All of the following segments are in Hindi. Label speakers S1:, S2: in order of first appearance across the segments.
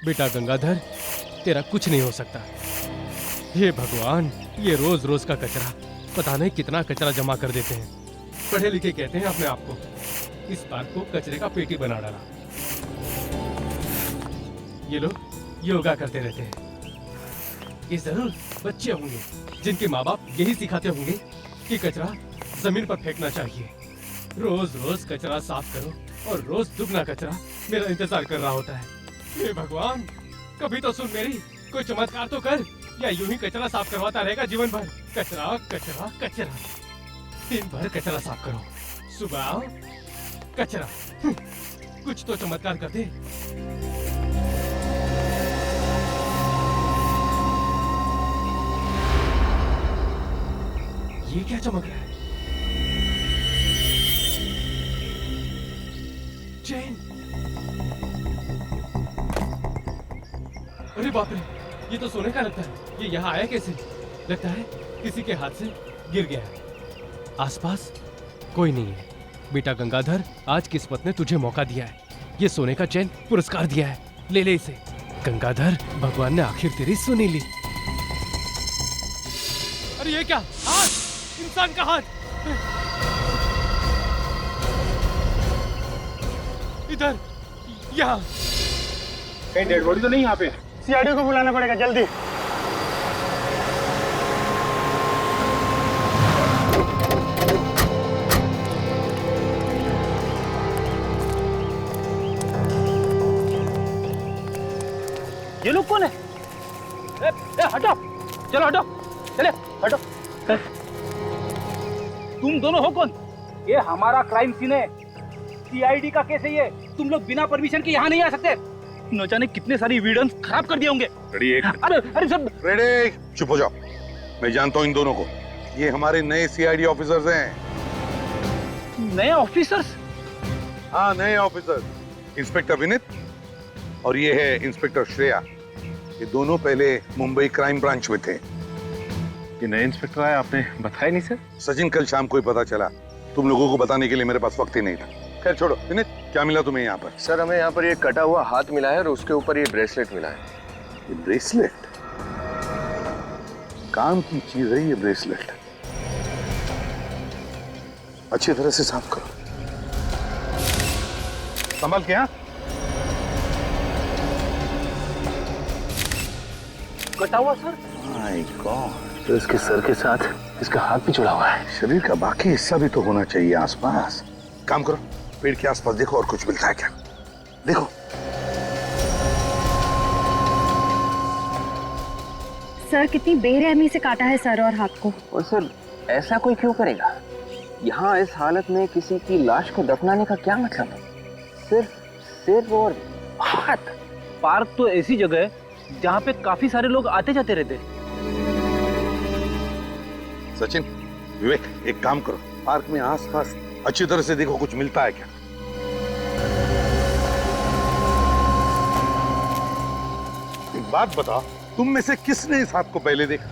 S1: बेटा गंगाधर, तेरा कुछ नहीं हो सकता। हे भगवान, ये रोज रोज का कचरा, पता नहीं कितना कचरा जमा कर देते हैं। पढ़े लिखे कहते हैं अपने आप को, इस पार्क को कचरे का पेटी बना डाला। ये लोग योगा करते रहते हैं। ये जरूर बच्चे होंगे जिनके माँ बाप यही सिखाते होंगे कि कचरा जमीन पर फेंकना चाहिए। रोज रोज कचरा साफ करो और रोज दुगना कचरा मेरा इंतजार कर रहा होता है। हे भगवान, कभी तो सुन मेरी, कोई चमत्कार तो कर, या यूं ही कचरा साफ करवाता रहेगा जीवन भर। कचरा कचरा कचरा, दिन भर कचरा साफ करो, सुबह आओ कचरा। कुछ तो चमत्कार कर दे। ये क्या चमक रहा है? चेन। अरे बाप रे, ये तो सोने का लगता है। ये यहाँ आया कैसे? लगता है किसी के हाथ से गिर गया है। आसपास कोई नहीं है। बेटा गंगाधर, आज किस्मत ने तुझे मौका दिया है। ये सोने का चैन पुरस्कार दिया है, ले ले इसे। गंगाधर, भगवान ने आखिर तेरी सुनी ली। अरे ये क्या? हाथ, इंसान का हाथ। इधर, यहाँ।
S2: कहीं डेड बॉडी तो नहीं यहाँ पे?
S3: सीआईडी को बुलाना पड़ेगा जल्दी।
S2: ये लोग कौन है? हटो, चलो हटो, चले हटो। तुम दोनों हो कौन? ये हमारा क्राइम सीन है, सीआईडी का केस है ये। तुम लोग बिना परमिशन के यहाँ नहीं आ सकते। न जाने कितने सारी एविडेंस खराब कर दिए होंगे। अरे सब
S4: रेडी, चुप हो जाओ। मैं जानता हूँ इन दोनों को, ये हमारे नए सीआईडी ऑफिसर्स हैं।
S2: नए ऑफिसर्स?
S4: हाँ, नए ऑफिसर्स। इंस्पेक्टर विनीत और ये है इंस्पेक्टर श्रेया। ये दोनों पहले मुंबई क्राइम ब्रांच में थे।
S5: ये नए इंस्पेक्टर आए, आपने बताया नहीं सर?
S4: सचिन, कल शाम को ही पता चला। तुम लोगों को बताने के लिए मेरे पास वक्त ही नहीं था। खैर छोड़ो। विनीत, क्या मिला तुम्हें यहाँ पर?
S5: सर, हमें यहाँ पर ये कटा हुआ हाथ मिला है और उसके ऊपर ये ब्रेसलेट मिला है।
S4: ये ब्रेसलेट काम की चीज है। ये ब्रेसलेट अच्छी तरह से साफ करो, संभाल के। हाँ,
S2: कटा हुआ सर?
S4: माय गॉड,
S5: तो इसके सर के साथ इसका हाथ भी जुड़ा हुआ है।
S4: शरीर का बाकी हिस्सा भी तो होना चाहिए आसपास। काम करो, पेड़ के आसपास देखो और कुछ मिलता है क्या। देखो।
S6: सर, कितनी बेरहमी से काटा है सर और हाथ को।
S7: और सर, ऐसा कोई क्यों करेगा? यहाँ इस हालत में किसी की लाश को दफनाने का क्या मतलब है? सिर्फ सिर और हाथ।
S2: पार्क तो ऐसी जगह है जहाँ पे काफी सारे लोग आते जाते रहते हैं।
S4: सचिन, विवेक, एक काम करो, पार्क में आसपास अच्छी तरह से देखो, कुछ मिलता है क्या। एक बात बताओ, तुम में से किसने इस हाथ को पहले देखा?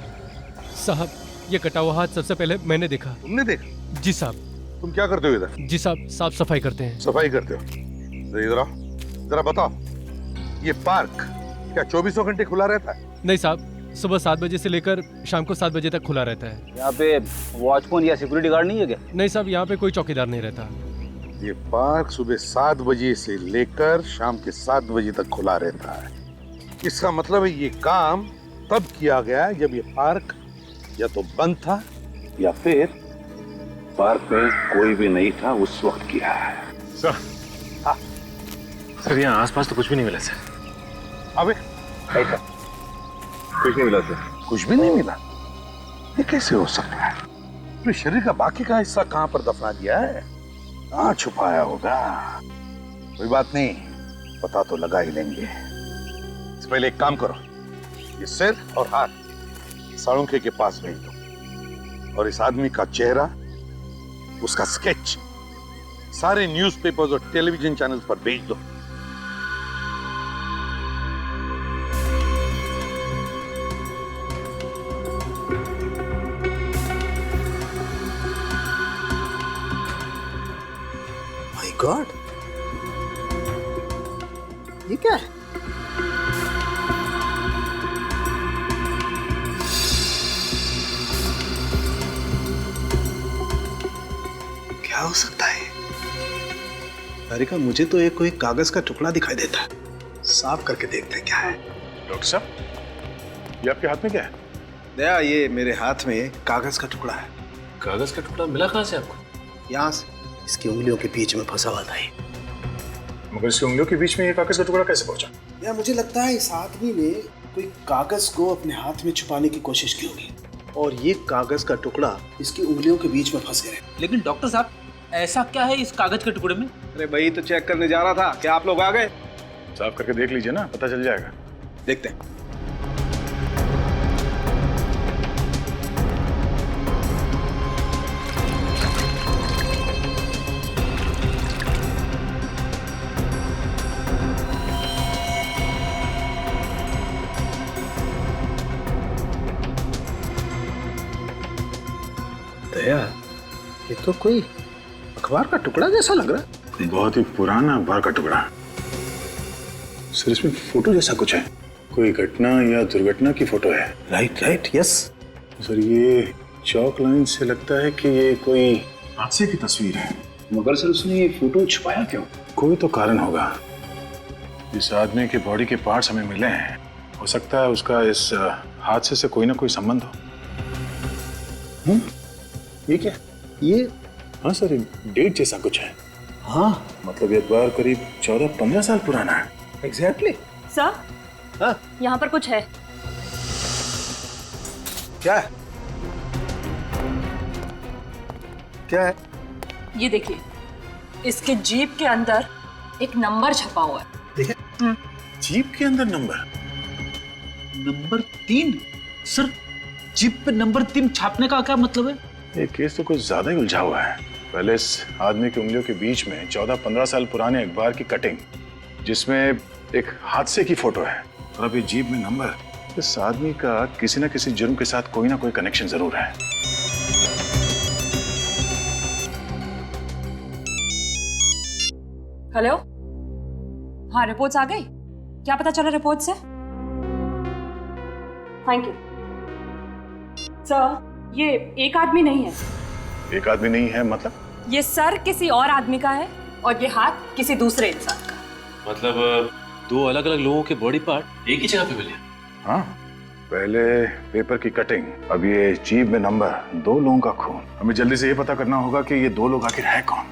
S1: साहब, ये कटा हुआ हाथ सबसे पहले मैंने देखा।
S4: तुमने देखा?
S1: जी साहब।
S4: तुम क्या करते हो इधर?
S1: जी साहब, साफ सफाई करते हैं।
S4: सफाई करते हो? इधर आओ, जरा बताओ, ये पार्क क्या 24 घंटे खुला रहता है?
S1: नहीं साहब, सुबह 7 बजे से लेकर शाम को 7 बजे तक खुला रहता है।
S2: यहाँ पे वॉचमैन या सिक्योरिटी गार्ड नहीं है क्या?
S1: नहीं साहब, यहाँ पे कोई चौकीदार नहीं रहता।
S4: ये पार्क सुबह 7 बजे से लेकर शाम के 7 बजे तक खुला रहता है। इसका मतलब है ये काम तब किया गया है जब ये पार्क या तो बंद था या फिर पार्क में कोई भी नहीं था उस वक्त किया है।
S5: सर,
S4: हाँ
S5: सर, यहाँ आसपास तो कुछ भी नहीं मिला सर।
S4: अबे ऐसा
S5: कुछ नहीं मिला सर।
S4: कुछ भी नहीं मिला? ये कैसे हो सकता है? तो शरीर का बाकी का हिस्सा कहाँ पर दफना दिया है? कहाँ छुपाया होगा? कोई बात नहीं, पता तो लगा ही लेंगे। इससे पहले एक काम करो, ये सिर और हाथ साळुंखे के पास भेज दो और इस आदमी का चेहरा, उसका स्केच सारे न्यूज़पेपर्स और टेलीविजन चैनल्स पर भेज दो।
S3: माय गॉड, ये क्या है?
S8: सारिका, मुझे तो एक कोई कागज का टुकड़ा दिखाई देता है। साफ करके देखते हैं क्या है।
S4: डॉक्टर साहब, ये आपके हाथ में क्या है?
S8: दया, ये मेरे हाथ में कागज का टुकड़ा है।
S5: कागज का टुकड़ा मिला कहाँ से आपको?
S8: यहाँ से इसकी उंगलियों के बीच में फंसा हुआ था ये।
S4: मगर इसकी उंगलियों के बीच में ये कागज का टुकड़ा कैसे पहुंचा?
S8: या मुझे लगता है इस आदमी ने कोई कागज को अपने हाथ में छुपाने की कोशिश की होगी और ये कागज का टुकड़ा इसकी उंगलियों के बीच में फंस गया।
S2: लेकिन डॉक्टर साहब, ऐसा क्या है इस कागज के टुकड़े में?
S8: अरे भाई, तो चेक करने जा रहा था। क्या आप लोग आ गए?
S4: साफ करके देख लीजिए ना, पता चल जाएगा।
S8: देखते हैं। दया, ये तो कोई अखबार का टुकड़ा जैसा लग रहा है।
S4: बहुत ही पुराना अखबार का टुकड़ा। सर, इसमें फोटो जैसा कुछ है। कोई घटना या दुर्घटना की फोटो है।
S8: Right, yes.
S4: सर, ये चौक लाइन से लगता है कि ये कोई हादसे की तस्वीर है।
S8: मगर सर, उसने ये फोटो छुपाया क्यों?
S4: कोई तो कारण होगा। इस आदमी के बॉडी के पार्ट्स हमें मिले हैं। हो सकता है उसका इस हादसे से कोई ना कोई संबंध हो।
S8: ये क्या? ये
S4: हाँ सर, डेट जैसा कुछ है।
S8: हाँ,
S4: मतलब ये अखबार करीब 14-15 साल पुराना है।
S8: एग्जैक्टली।
S6: सर,
S8: हाँ,
S6: यहाँ पर कुछ है।
S8: क्या है? क्या है?
S9: ये देखिए, इसके जीप के अंदर एक नंबर छपा हुआ है।
S8: देखिए,
S4: जीप के अंदर नंबर।
S2: नंबर 3? सर, जीप पे नंबर 3 छापने का क्या मतलब है?
S4: ये केस तो कुछ ज्यादा ही उलझा हुआ है। पहले इस आदमी की उंगलियों के बीच में 14-15 साल पुराने अखबार की कटिंग, जिसमें एक हादसे की फोटो है, और अब ये जीप में नंबर। इस आदमी का किसी न किसी जुर्म के साथ कोई ना कोई कनेक्शन जरूर है।
S9: हेलो, हाँ, रिपोर्ट्स आ गई? क्या पता चला रिपोर्ट से? Thank you sir. ये एक आदमी नहीं है।
S4: एक आदमी नहीं है मतलब?
S9: ये सर किसी और आदमी का है और ये हाथ किसी दूसरे इंसान का।
S5: मतलब दो अलग अलग लोगों के बॉडी पार्ट एक ही जगह पे मिले?
S4: हाँ, पहले पेपर की कटिंग, अब ये जीप में नंबर, 2 लोगों का खून। हमें जल्दी से ये पता करना होगा कि ये 2 लोग आखिर है कौन।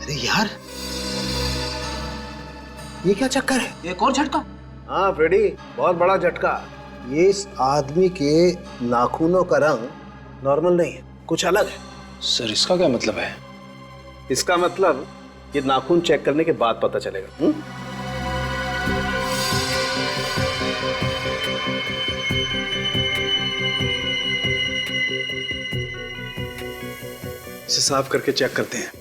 S8: अरे यार, ये क्या चक्कर है?
S2: एक और झटका।
S8: हाँ फ्रेडी, बहुत बड़ा झटका। ये इस आदमी के नाखूनों का रंग नॉर्मल नहीं है, कुछ अलग है।
S5: सर, इसका क्या मतलब है?
S8: इसका मतलब ये नाखून चेक करने के बाद पता चलेगा। इसे साफ करके चेक करते हैं।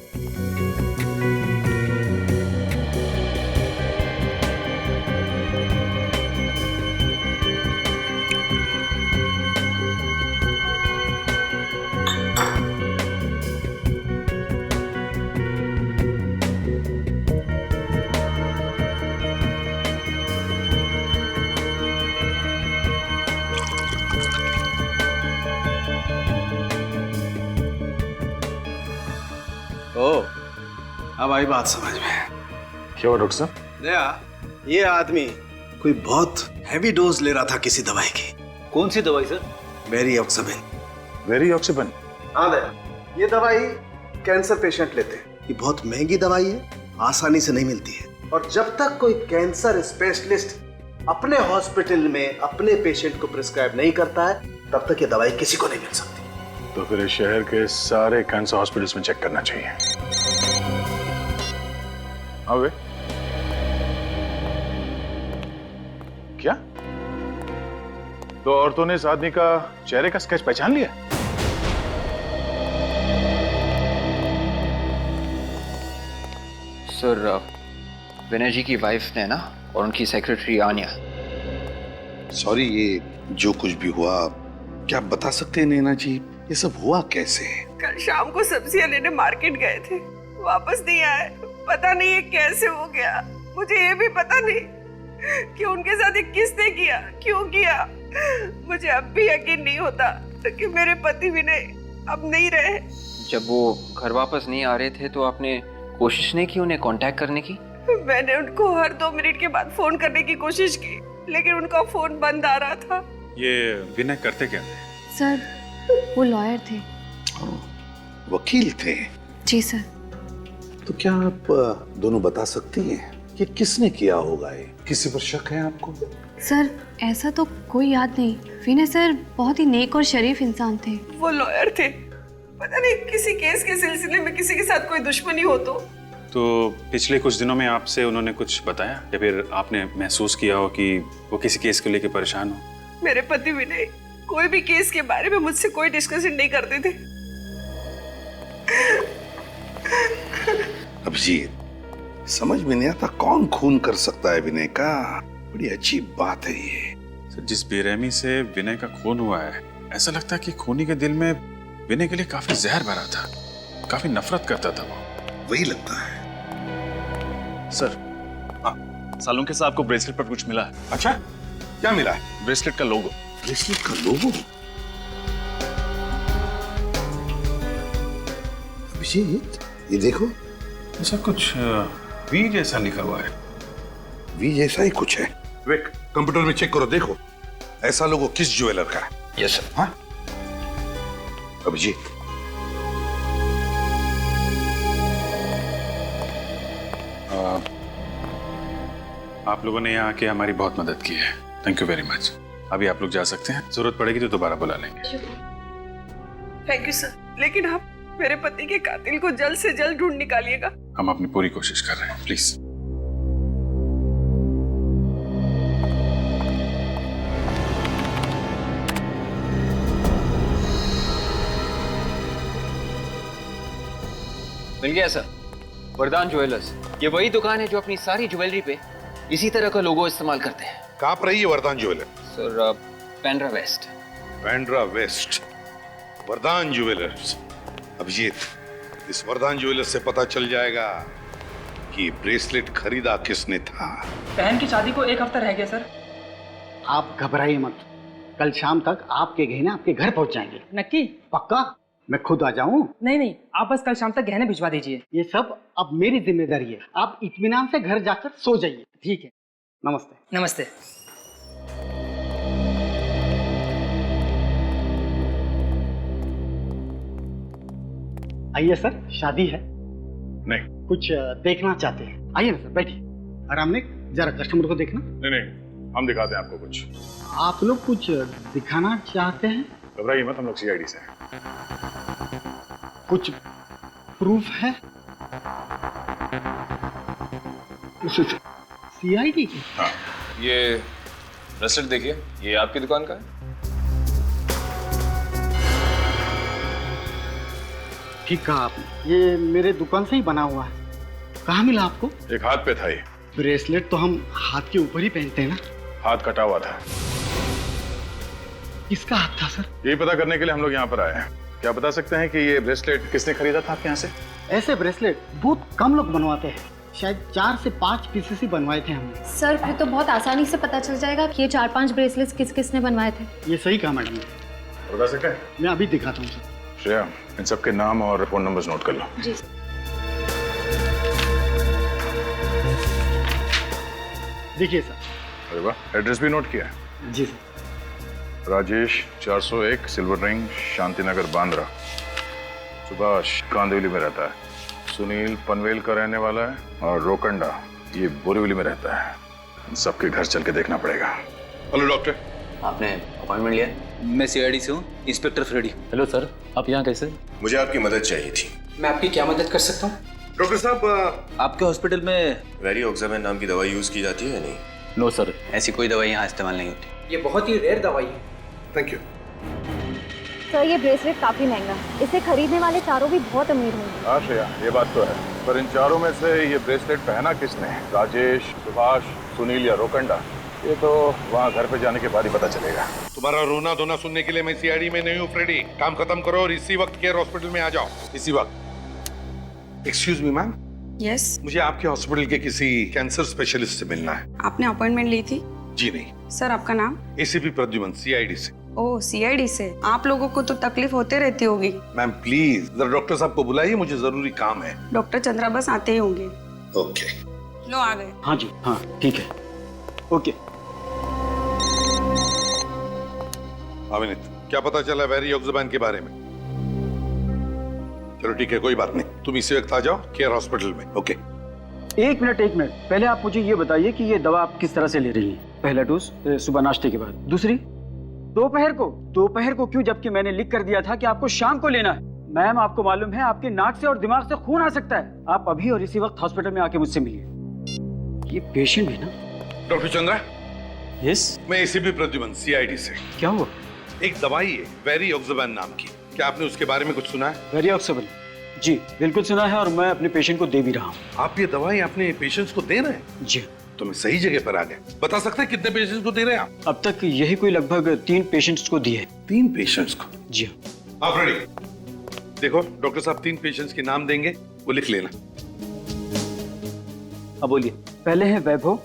S8: अब आई बात समझ में।
S4: क्या हुआ डॉक्टर साहब?
S8: दया, ये आदमी कोई बहुत हैवी डोज ले रहा था किसी दवाई की।
S2: कौन सी दवाई सर?
S8: वेरिऑक्सिबिन।
S4: वेरिऑक्सिबिन?
S8: हाँ दया, ये दवाई कैंसर पेशेंट लेते हैं। ये बहुत महंगी दवाई है, आसानी से नहीं मिलती है, और जब तक कोई कैंसर स्पेशलिस्ट अपने हॉस्पिटल में अपने पेशेंट को प्रिस्क्राइब नहीं करता है, तब तक ये दवाई किसी को नहीं मिल सकती।
S4: तो फिर इस शहर के सारे कैंसर हॉस्पिटल्स में चेक करना चाहिए। अबे क्या? तो औरतों ने इस आदमी का चेहरे का स्केच पहचान लिया?
S7: सर, विनय जी की वाइफ ने ना, और उनकी सेक्रेटरी आन्या।
S4: सॉरी, ये जो कुछ भी हुआ, क्या आप बता सकते हैं नैना जी, ये सब हुआ कैसे?
S10: कल शाम को सब्जियां लेने मार्केट गए थे, वापस नहीं आए। पता नहीं ये कैसे हो गया। मुझे ये भी पता नहीं कि उनके साथ ये किसने किया, क्यों किया। मुझे अब भी यकीन नहीं होता कि मेरे पति विनय अब नहीं रहे।
S7: जब वो घर वापस नहीं आ रहे थे तो आपने कोशिश नहीं की उन्हें कांटेक्ट करने की?
S10: मैंने उनको हर 2 मिनट के बाद फोन करने की कोशिश की, लेकिन उनका फोन बंद आ रहा था।
S5: ये विनय करते क्या थे?
S6: सर वो लॉयर थे।
S4: वकील थे?
S6: जी सर।
S4: तो क्या आप दोनों बता सकती हैं कि किसने किया होगा ये? किसी पर शक है आपको?
S6: सर ऐसा तो कोई याद नहीं। विनय सर बहुत ही नेक और शरीफ इंसान थे।
S10: वो लॉयर थे, पता नहीं किसी केस के सिलसिले में किसी के साथ कोई दुश्मनी हो तो
S5: पिछले कुछ दिनों में आपसे उन्होंने कुछ बताया या फिर आपने महसूस किया हो कि वो किसी केस को लेकर परेशान हो?
S10: मेरे पति विनय कोई भी केस के बारे में मुझसे कोई डिस्कशन नहीं करते थे।
S4: अभिजीत, समझ में नहीं आता कौन खून कर सकता है विनय का। बड़ी अजीब बात है ये।
S5: सर, जिस बेरहमी से विनय का खून हुआ है, ऐसा लगता है कि खूनी के दिल में विनय के लिए काफी जहर भरा था, काफी नफरत करता था वो।
S4: वही लगता है।
S5: सर, सालुंके साहब को ब्रेसलेट पर कुछ मिला है।
S4: अच्छा, क्या मिला है?
S5: ब्रेसलेट का लोगो।
S4: ब्रेसलेट का लोगो? अभिजीत, ये देखो।
S5: ऐसा कुछ वी जैसा लिखा हुआ है।
S4: वी जैसा ही कुछ है। विक, कंप्यूटर में चेक करो, देखो ऐसा लोगो किस ज्वेलर का है।
S7: Yes sir.
S4: हाँ अभिजीत,
S5: आप लोगों ने यहाँ आके हमारी बहुत मदद की है। Thank you very much. अभी आप लोग जा सकते हैं, जरूरत पड़ेगी तो दोबारा बुला लेंगे।
S10: थैंक यू सर, लेकिन आप मेरे पति के कातिल को जल्द से जल्द ढूंढ निकालिएगा।
S5: हम अपनी पूरी कोशिश कर रहे हैं, प्लीज।
S7: मिल गया सर, वरदान ज्वेलर्स। ये वही दुकान है जो अपनी सारी ज्वेलरी पे इसी तरह का लोगो इस्तेमाल करते हैं।
S4: कहाँ पर है ये Vardan jeweller?
S7: Sir Pendra west.
S4: Pendra west, Vardan jewellers. Abhijeet, इस वरदान ज्वेलर्स से पता चल जाएगा कि ब्रेसलेट खरीदा किसने था।
S2: बहन की शादी को 1 हफ्ता रह गया सर।
S3: आप घबराइए मत, कल शाम तक आपके गहने आपके घर पहुंच जाएंगे।
S2: नक्की?
S3: पक्का? मैं खुद आ जाऊं?
S2: नहीं, आप बस कल शाम तक गहने भिजवा दीजिए।
S3: ये सब अब मेरी जिम्मेदारी है। आप इत्मीनान से घर जाकर सो जाइए। ठीक है, नमस्ते।
S2: नमस्ते।
S3: आइए सर, शादी है।
S5: नहीं
S3: कुछ देखना चाहते हैं? आइए ना सर, बैठिए। आराम ने जरा कस्टमर को देखना।
S5: नहीं, हम दिखाते हैं आपको कुछ।
S3: आप लोग कुछ दिखाना चाहते हैं?
S5: घबराइए मत, हम लोग सीआईडी से हैं।
S3: कुछ प्रूफ है? सीआईडी?
S5: हाँ,
S11: ये ब्रेसलेट देखिए, ये आपकी दुकान का है?
S3: ठीक कहा आपने, ये मेरे दुकान से ही बना हुआ है। कहाँ मिला आपको?
S5: एक हाथ पे था ये।
S3: ब्रेसलेट तो हम हाथ के ऊपर ही पहनते हैं ना।
S5: हाथ कटा हुआ था।
S3: किसका हाथ था सर?
S5: यही पता करने के लिए हम लोग यहाँ पर आए हैं। क्या बता सकते हैं कि ये ब्रेसलेट किसने खरीदा था आपके यहाँ से?
S3: ऐसे ब्रेसलेट बहुत कम लोग बनवाते हैं, शायद 4 से 5 पीसेस ही बनवाए थे हमने।
S6: सर फिर तो बहुत आसानी से पता चल जाएगा कि ये 4-5 ब्रेसलेट्स किस किस ने बनवाए थे।
S3: ये सही कहा मैडम ने।
S5: बता सकते हैं?
S3: मैं अभी दिखाता हूँ सर।
S5: श्रेया, इन सबके नाम और फोन नंबर्स नोट कर लो।
S6: जी।
S3: देखिए सर।
S5: अरे वाह, एड्रेस भी नोट किया है?
S3: जी sir.
S5: Rajesh 401 silver ring, Shantinagar, Bandra. Subhash Kandivali में रहता है। सुनील पनवेल का रहने वाला है, और रोकंडा ये बोरीवली में रहता है। इन सबके घर चल के देखना पड़ेगा। Hello doctor.
S7: आपने अपॉइंटमेंट लिया?
S2: मैं सीआईडी से हूँ, इंस्पेक्टर फ्रेडी।
S11: हेलो सर, आप यहाँ कैसे?
S12: मुझे आपकी मदद चाहिए थी।
S2: मैं आपकी क्या मदद कर सकता हूँ?
S12: डॉक्टर साहब,
S2: आपके हॉस्पिटल में
S12: वेरियोक्साबेन नाम की दवाई यूज की जाती है या नहीं?
S11: नो सर,
S7: ऐसी कोई दवाई यहाँ इस्तेमाल नहीं होती।
S2: ये बहुत ही रेयर दवाई है।
S12: Thank you.
S6: सर ये ब्रेसलेट काफी महंगा है, इसे खरीदने वाले चारों भी बहुत अमीर होंगे।
S5: हाँ श्रेया, ये बात तो है, पर इन चारों में से ये ब्रेसलेट पहना किसने? राजेश, सुभाष, सुनील या रोकंडा? ये तो वहाँ घर पे जाने के बाद ही पता चलेगा।
S4: तुम्हारा रोना धोना सुनने के लिए मैं सीआईडी में नहीं हूँ फ्रेडी। काम खत्म करो और इसी वक्त केयर हॉस्पिटल में आ जाओ, इसी वक्त। Excuse me ma'am.
S10: यस।
S4: मुझे आपके हॉस्पिटल के किसी कैंसर स्पेशलिस्ट से मिलना है।
S10: आपने अपॉइंटमेंट ली थी?
S4: जी नहीं।
S10: सर आपका नाम?
S4: एसीपी प्रद्युमन, सीआईडी से।
S10: ओह, सीआईडी से आप लोगों को तो तकलीफ होते रहती होगी।
S4: मैम प्लीज जरा डॉक्टर साहब को बुलाइए, मुझे जरूरी काम है।
S10: डॉक्टर चंद्रा बस आते ही होंगे।
S4: ओके।
S10: लो आ गए।
S3: हाँ जी, हाँ ठीक है, ओके।
S4: अविनीत, क्या पता चला वेरियोक्साबैन के बारे में? चलो ठीक है, कोई बात नहीं, तुम इसी वक्त आ जाओ केयर हॉस्पिटल में। ओके।
S3: एक मिनट, पहले आप मुझे ये बताइए कि ये दवा आप किस तरह से ले रही हैं? पहला डोज सुबह नाश्ते के बाद, दूसरी दोपहर को क्यों, जबकि मैंने लिख कर दिया था कि आपको शाम को लेना है। मैम आपको मालूम है आपके नाक से और दिमाग से खून आ सकता है। आप अभी और इसी वक्त हॉस्पिटल में आके मुझसे मिलिए। ये पेशेंट है ना?
S4: डॉक्टर चंद्रा।
S3: यस।
S4: मैं एसीपी प्रद्युमन, सीआईडी से।
S3: क्या हुआ?
S4: एक दवाई है वेरियोक्साबैन नाम की, क्या आपने उसके बारे में कुछ सुना है?
S3: वेरियोक्साबैन? जी बिल्कुल सुना है, और मैं अपने पेशेंट को दे भी रहा हूँ।
S4: आप ये दवाई अपने पेशेंट्स को दे रहे हैं?
S3: जी।
S4: तो मैं सही जगह पर आ गया। बता सकते हैं कितने पेशेंट्स को दे रहे हैं आप?
S3: अब तक यही कोई लगभग 3 पेशेंट्स को दिए।
S4: 3 पेशेंट्स को?
S3: जी हाँ।
S4: आप रेडी? देखो डॉक्टर साहब 3 पेशेंट्स के नाम देंगे, वो लिख लेना।
S3: अब बोलिए। पहले है वैभव,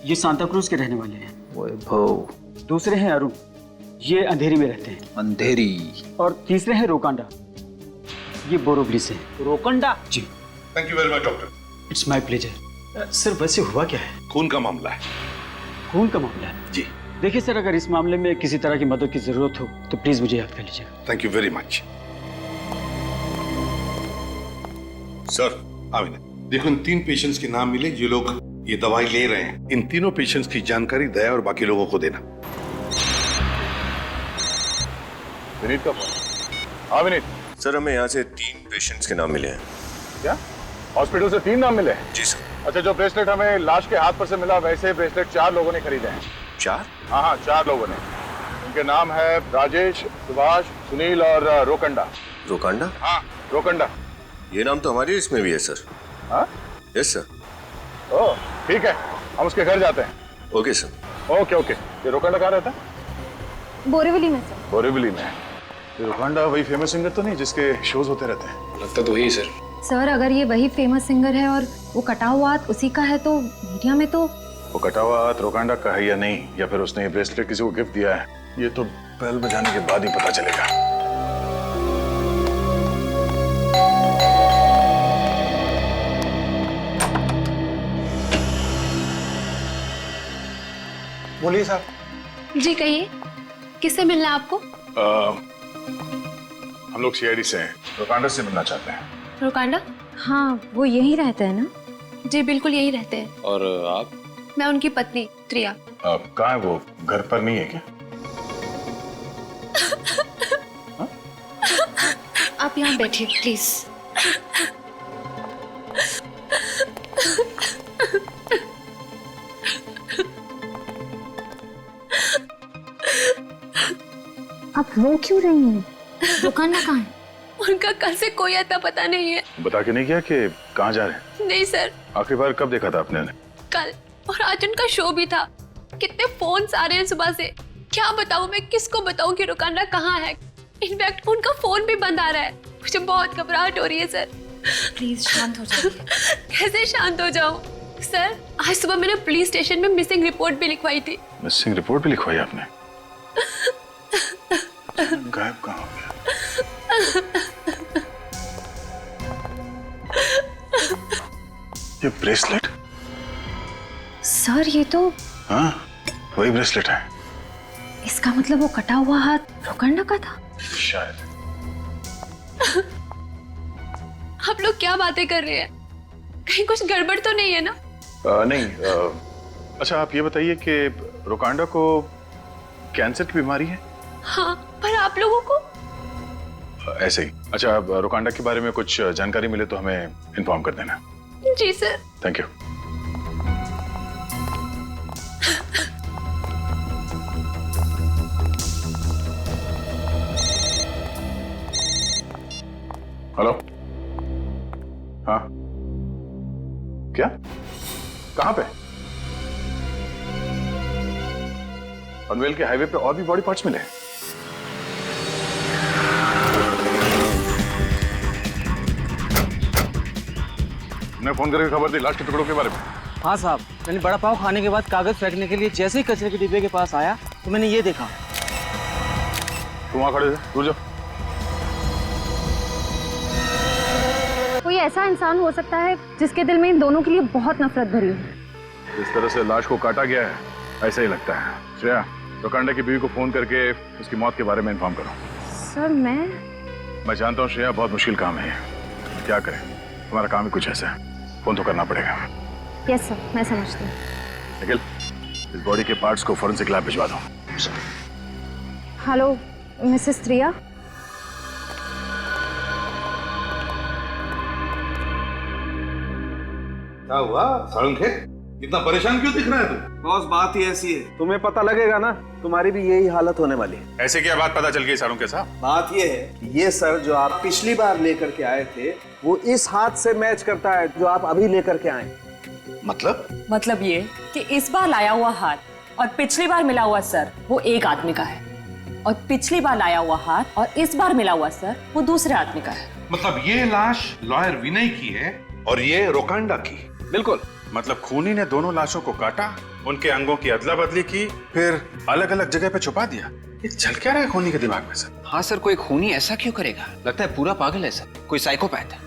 S3: ये सांता क्रूज के रहने वाले हैं।
S7: वैभव।
S3: दूसरे हैं अरुण, ये अंधेरी में रहते हैं।
S7: अंधेरी।
S3: और तीसरे हैं रोकांडा, ये बोरोवली से।
S2: रोकंडा?
S3: जी।
S4: Thank you very much doctor.
S3: It's my pleasure. Sir वैसे हुआ क्या है?
S4: खून का मामला है।
S3: खून का मामला है?
S4: जी।
S3: देखिए सर, अगर इस मामले में किसी तरह की मदद की जरूरत हो तो प्लीज मुझे याद कर लीजिएगा।
S4: Thank you very much. Sir Amina, देखो इन 3 पेशेंट्स के नाम मिले जो लोग ये दवाई ले रहे हैं। इन तीनों पेशेंट्स की जानकारी दया और बाकी लोगों को देना।
S5: विनीत का फोन। हाँ विनीत।
S12: सर हमें यहाँ से 3 पेशेंट्स के नाम मिले हैं।
S5: क्या हॉस्पिटल से 3 नाम मिले?
S12: जी सर।
S5: अच्छा, जो ब्रेसलेट हमें लाश के हाथ पर से मिला, वैसे ब्रेसलेट 4 लोगों ने खरीदे हैं।
S12: 4?
S5: हाँ 4 लोगों ने। उनके नाम है राजेश, सुभाष, सुनील और रोकंडा।
S12: रोकंडा?
S5: हाँ रोकंडा।
S12: ये नाम तो हमारी लिस्ट में भी है सर।
S5: हाँ?
S12: Yes sir.
S5: ओह ठीक है, हम उसके घर जाते हैं।
S12: Okay sir.
S5: Okay okay. ये रोकंडा कहाँ रहता है?
S6: बोरीवली में सर।
S5: बोरीवली में। ये रोकंडा वही फेमस सिंगर तो नहीं जिसके शोज होते रहते हैं?
S11: लगता तो वही सर।
S6: सर अगर ये वही फेमस सिंगर है और वो कटा हुआ हाथ उसी का है तो मीडिया में तो।
S5: वो कटा हुआ हाथ रोकंडा का है या नहीं, या फिर उसने ये ब्रेसलेट किसी को गिफ्ट दिया है, ये तो बेल बजाने के बाद ही पता चलेगा।
S8: बोलिए साहब।
S13: जी कहिए, किससे मिलना है आपको?
S5: हम लोग सीआईडी से हैं, रोकांडा से मिलना चाहते हैं।
S13: रोकांडा?
S6: हाँ वो यहीं रहते हैं ना?
S13: जी बिल्कुल यहीं रहते हैं।
S11: और आप?
S13: मैं उनकी पत्नी त्रिया।
S5: कहाँ है वो? घर पर नहीं है क्या?
S13: आप यहाँ बैठिए प्लीज।
S6: आप रो क्यों रही हैं? रोकांडा कहाँ है?
S13: उनका कल से कोई अता पता नहीं है।
S5: बता के नहीं किया कि कहाँ जा रहे हैं?
S13: नहीं सर।
S5: आखिरी बार कब देखा था आपने उन्हें?
S13: कल, और आज उनका शो भी था। कितने फोन आ रहे हैं सुबह से, क्या बताऊं मैं, किसको बताऊं कि रोकांडा कहाँ है। इनफैक्ट उनका फोन भी बंद आ रहा है। मुझे बहुत घबराहट हो रही है सर।
S6: प्लीज शांत हो जाइए।
S13: कैसे शांत हो जाऊं सर? आज सुबह मैंने पुलिस स्टेशन में मिसिंग रिपोर्ट भी लिखवाई थी।
S5: मिसिंग रिपोर्ट भी लिखवाई आपने? गायब कहाँ हो गया? ये ब्रेसलेट?
S6: सर ये तो।
S5: हाँ वही ब्रेसलेट है।
S6: इसका मतलब वो कटा हुआ हाथ रोकांडा का था
S5: शायद।
S13: आप लोग क्या बातें कर रहे हैं? कहीं कुछ गड़बड़ तो नहीं है ना?
S5: नहीं। अच्छा आप ये बताइए कि रोकांडा को कैंसर की बीमारी है?
S13: हाँ, पर आप लोगों को?
S5: ऐसे ही। अच्छा रोकांडा के बारे में कुछ जानकारी मिले तो हमें इन्फॉर्म कर देना।
S13: जी सर।
S5: Thank you. हेलो। हाँ क्या? कहाँ पे? पनवेल के हाईवे पे और भी बॉडी पार्ट्स मिले? मैं फोन करके खबर दी लाश के टुकड़ों के बारे में।
S3: हाँ साहब, मैंने बड़ा पाव खाने के बाद कागज फेंकने के लिए जैसे ही कचरे के डिब्बे के पास आया तो मैंने ये देखा।
S5: तुम वहां खड़े थे, दूर जाओ।
S6: कोई ऐसा इंसान हो सकता है जिसके दिल में इन दोनों के लिए बहुत नफरत भरी हो।
S5: जिस तरह से लाश को काटा गया है ऐसा ही लगता है। श्रेया, रोकांडा की बीवी को फोन करके उसकी मौत के बारे में इन्फॉर्म करो।
S6: सर मैं
S5: जानता हूँ श्रेया, बहुत मुश्किल काम है। क्या करें, तुम्हारा काम ही कुछ ऐसा है, फोन तो करना पड़ेगा।
S6: यस सर, मैं समझती हूँ।
S5: निखिल, इस बॉडी के पार्ट्स को फॉरेंसिक लैब भिजवा दो।
S6: हेलो मिसेस त्रिया।
S4: क्या हुआ साळुंखे, इतना परेशान क्यों दिख रहा है तू?
S8: बॉस बात ही ऐसी है, तुम्हें पता लगेगा ना, तुम्हारी भी यही हालत होने वाली है।
S5: ऐसे क्या बात पता चल गई साळुंखे साहब?
S8: बात ये है कि ये सर जो आप पिछली बार लेकर के आए थे वो इस हाथ से मैच करता है जो आप अभी लेकर के आए।
S9: मतलब ये कि इस बार लाया हुआ हाथ और पिछली बार मिला हुआ सर वो एक आदमी का है, और पिछली बार लाया हुआ हाथ और इस बार मिला हुआ सर वो दूसरे आदमी का है।
S4: मतलब ये लाश लॉयर विनय की है और ये रोकांडा की।
S5: बिल्कुल। मतलब खूनी ने दोनों लाशों को काटा, उनके अंगों की अदला बदली की, फिर अलग अलग जगह पे छुपा दिया। ये चल क्या रहा है खूनी के दिमाग में सर?
S7: हाँ सर, कोई खूनी ऐसा क्यों करेगा? लगता है पूरा पागल है सर, कोई साइकोपैथ है।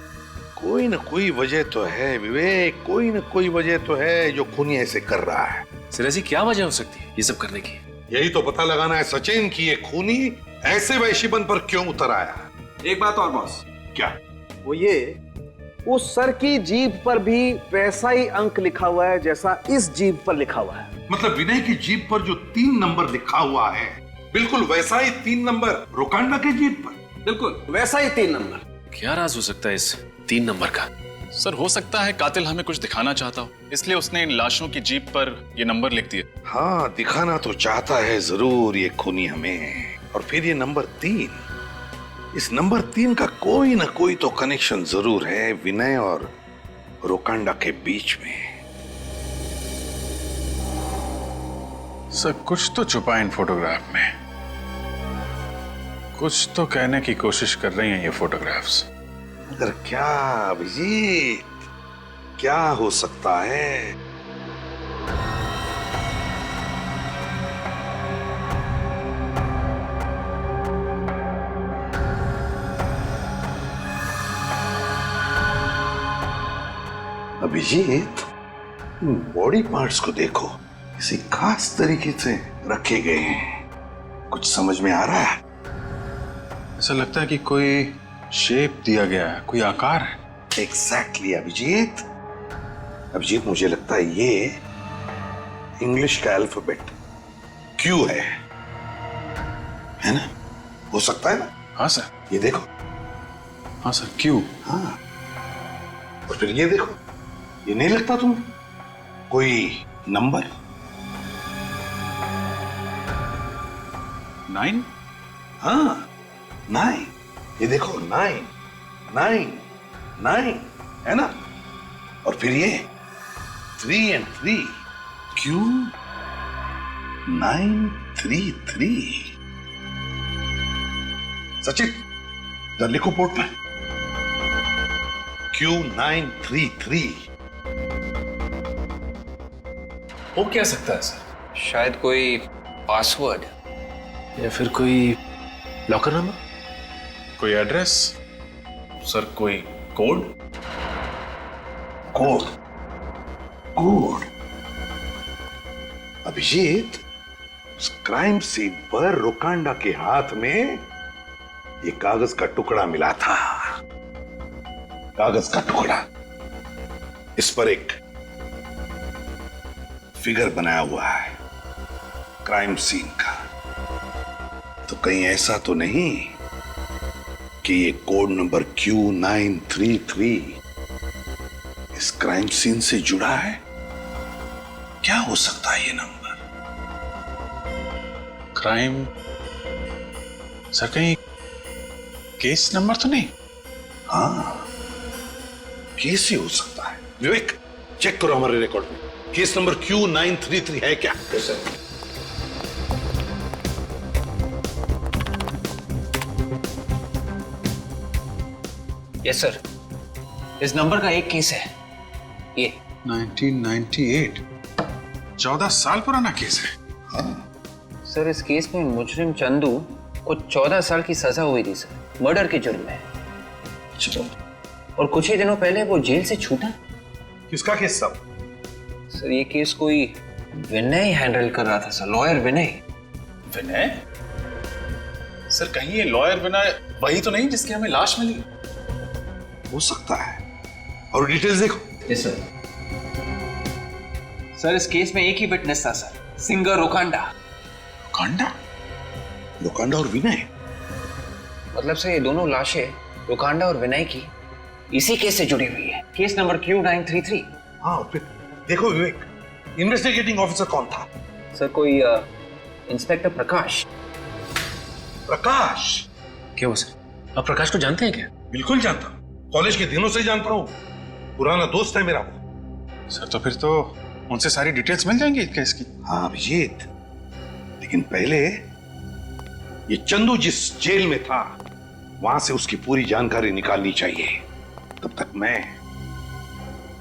S4: कोई न कोई वजह तो है विवेक, कोई न कोई वजह तो है जो खूनी ऐसे कर रहा है।
S11: सर ऐसी क्या वजह हो सकती है ये सब करने की?
S4: यही तो पता लगाना है सचिन कि ये खूनी ऐसे वैश्यपन पर क्यों उतर आया।
S8: एक बात और बॉस।
S4: क्या?
S8: वो ये, उस सर की जीभ पर भी वैसा ही अंक लिखा हुआ है जैसा इस जीभ पर लिखा हुआ है।
S4: मतलब विनय की जीभ पर जो 3 नंबर लिखा हुआ है बिल्कुल वैसा ही 3 नंबर रोकांडा के जीभ पर, बिल्कुल वैसा ही 3 नंबर।
S11: क्या राज हो सकता है इस 3 नंबर का? सर हो सकता है कातिल हमें कुछ दिखाना चाहता हो, इसलिए उसने इन लाशों की जीभ पर ये नंबर लिख दिए।
S4: हाँ, दिखाना तो चाहता है जरूर ये खूनी हमें। और फिर ये नंबर 3, इस नंबर 3 का कोई ना कोई तो कनेक्शन जरूर है विनय और रोकांडा के बीच में।
S5: सर कुछ तो छुपा इन फोटोग्राफ में, कुछ तो कहने की कोशिश कर रही हैं ये फोटोग्राफ्स।
S4: मगर क्या अभिजीत, क्या हो सकता है? अभिजीत, बॉडी पार्ट्स को देखो, किसी खास तरीके से रखे गए हैं। कुछ समझ में आ रहा है?
S5: ऐसा लगता है कि कोई शेप दिया गया है, कोई आकार है।
S4: एग्जैक्टली अभिजीत। अभिजीत, मुझे लगता है ये इंग्लिश का अल्फाबेट क्यू है ना? हो सकता है ना?
S5: हाँ सर।
S4: ये देखो।
S5: हाँ सर, क्यू।
S4: हाँ, और फिर ये देखो, ये नहीं लगता तुम्हें कोई नंबर?
S5: 9?
S4: हाँ, 9। ये देखो, 9 9 9 है ना? और फिर ये 3 and 3, क्यू 933। सचिन, इधर लिखो बोर्ड पर, क्यू 933।
S11: हो क्या सकता है सर?
S7: शायद कोई पासवर्ड
S11: या फिर कोई लॉकर नंबर,
S5: कोई एड्रेस।
S11: सर कोई कोड।
S4: Code code. अभिजीत, उस क्राइम सीन पर रोकांडा के हाथ में ये कागज का टुकड़ा मिला था। कागज का टुकड़ा, इस पर एक फिगर बनाया हुआ है क्राइम सीन का। तो कहीं ऐसा तो नहीं कि ये कोड नंबर Q933 इस क्राइम सीन से जुड़ा है? क्या हो सकता है ये नंबर?
S5: क्राइम सर, कहीं केस नंबर तो नहीं?
S4: हाँ, केस ही हो सकता है। विवेक, चेक करो हमारे रिकॉर्ड में, केस नंबर Q933 है क्या?
S7: यस सर, इस नंबर का एक केस है, ये
S5: 1998, 14 साल पुराना केस है।
S7: सर इस केस में मुजरिम चंदू को 14 साल की सजा हुई थी सर, मर्डर के जुर्म में। और कुछ ही दिनों पहले वो जेल से छूटा।
S4: किसका केस सब?
S7: सर ये केस कोई विनय हैंडल कर रहा था सर, लॉयर विनय।
S11: विनय? सर कहीं ये लॉयर विनय वही तो नहीं जिसकी हमें लाश मिली?
S4: हो सकता है। और डिटेल्स देखो।
S7: Yes sir. सर इस केस में एक ही विटनेस था सर, सिंगर रोकांडा।
S4: रोकांडा? रोकांडा और विनय?
S7: मतलब से ये दोनों लाशें रोकांडा और विनय की इसी केस से जुड़ी हुई है, केस नंबर Q933।
S4: हाँ फिर देखो विवेक, इन्वेस्टिगेटिंग ऑफिसर कौन था?
S7: सर कोई इंस्पेक्टर प्रकाश।
S4: प्रकाश?
S11: क्या वो सर? आप प्रकाश को जानते हैं क्या?
S4: बिल्कुल जानता हूँ, कॉलेज के दिनों से जानता हूँ, पुराना दोस्त है मेरा वो।
S11: सर तो फिर तो उनसे सारी डिटेल्स मिल जाएंगी केस की।
S4: हाँ अभिजीत, लेकिन पहले ये चंदू जिस जेल में था वहां से उसकी पूरी जानकारी निकालनी चाहिए। तब तक मैं